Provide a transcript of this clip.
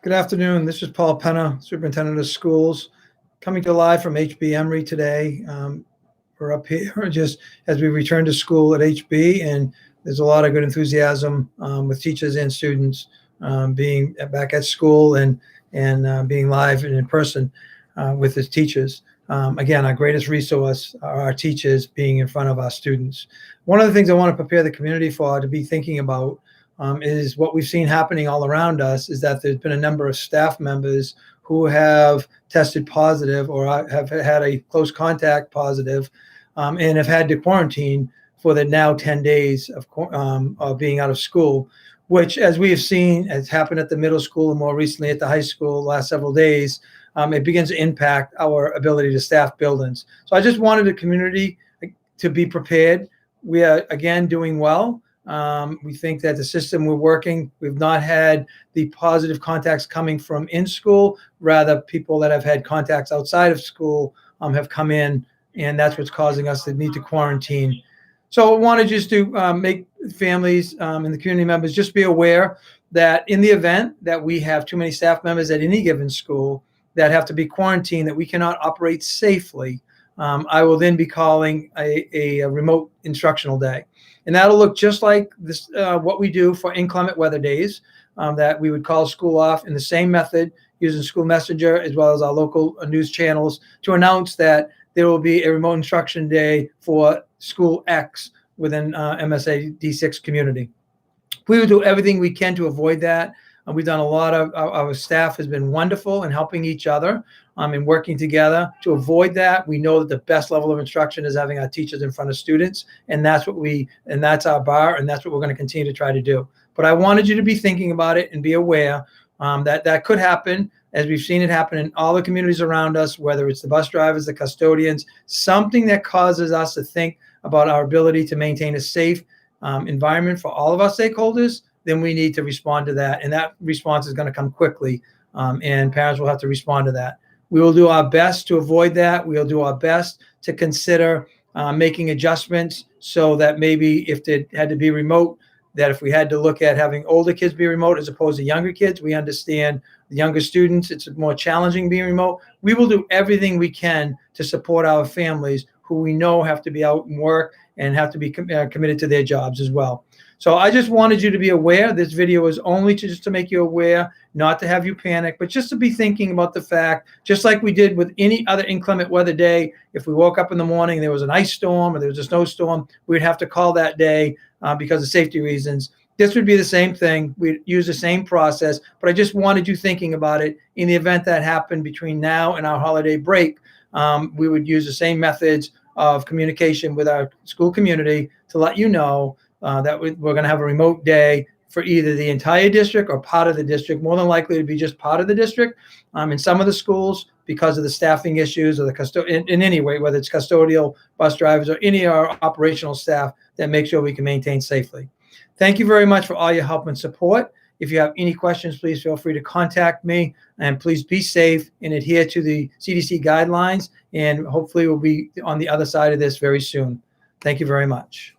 Good afternoon. This is Paul Penna, Superintendent of Schools, coming to live from HB Emory today. We're up here just as we return to school at HB, and there's a lot of good enthusiasm with teachers and students being back at school and being live and in person with the teachers. Again, our greatest resource are our teachers being in front of our students. One of the things I want to prepare the community for, to be thinking about, is what we've seen happening all around us, is that there's been a number of staff members who have tested positive or have had a close contact positive and have had to quarantine for the now 10 days of being out of school, which, as we have seen, has happened at the middle school and more recently at the high school the last several days. It begins to impact our ability to staff buildings. So I just wanted the community to be prepared. We are, again, doing well. We think that the system we're working, we've not had the positive contacts coming from in school, rather people that have had contacts outside of school have come in, and that's what's causing us to need to quarantine. So I wanted just to make families and the community members just be aware that in the event that we have too many staff members at any given school that have to be quarantined, that we cannot operate safely, I will then be calling a remote instructional day. And that'll look just like this, what we do for inclement weather days, that we would call school off in the same method using School Messenger as well as our local news channels to announce that there will be a remote instruction day for school X within MSA D6 community. We will do everything we can to avoid that. We've done a lot of, our staff has been wonderful in helping each other and working together to avoid that. We know that the best level of instruction is having our teachers in front of students, and that's our bar, and that's what we're going to continue to try to do. But I wanted you to be thinking about it and be aware that that could happen, as we've seen it happen in all the communities around us, whether it's the bus drivers, the custodians, something that causes us to think about our ability to maintain a safe environment for all of our stakeholders. Then we need to respond to that, and that response is going to come quickly, and parents will have to respond to that. We will do our best to avoid that. We'll do our best to consider making adjustments so that maybe if it had to be remote, that if we had to look at having older kids be remote as opposed to younger kids, we understand the younger students, it's more challenging being remote. We will do everything we can to support our families who we know have to be out and work and have to be committed to their jobs as well. So I just wanted you to be aware. This video is only just to make you aware, not to have you panic, but just to be thinking about the fact, just like we did with any other inclement weather day, if we woke up in the morning and there was an ice storm or there was a snowstorm, we'd have to call that day because of safety reasons. This would be the same thing. We'd use the same process, but I just wanted you thinking about it. In the event that happened between now and our holiday break, we would use the same methods of communication with our school community to let you know that we're going to have a remote day for either the entire district or part of the district, more than likely to be just part of the district. In some of the schools, because of the staffing issues or the in any way, whether it's custodial, bus drivers, or any of our operational staff, that make sure we can maintain safely. Thank you very much for all your help and support. If you have any questions, please feel free to contact me, and please be safe and adhere to the CDC guidelines, and hopefully we'll be on the other side of this very soon. Thank you very much.